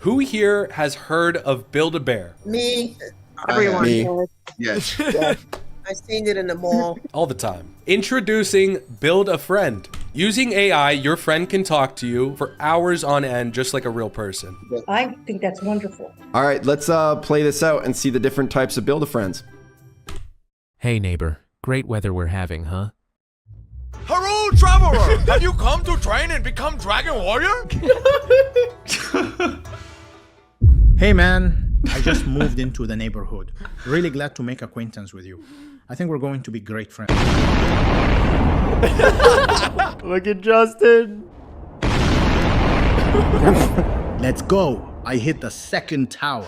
Who here has heard of Build-A-Bear? Me. Everyone. Me. Yes. Yeah. I seen it in the mall. All the time. Introducing Build a Friend. Using AI, your friend can talk to you for hours on end, just like a real person. I think that's wonderful. All right, let's play this out and see the different types of Build-A-Friends. Hey neighbor, great weather we're having, huh? Hello, traveler! Have you come to train and become Dragon Warrior? Hey man, I just moved into the neighborhood. Really glad to make acquaintance with you. I think we're going to be great friends. Look at Justin. Let's go. I hit the second tower.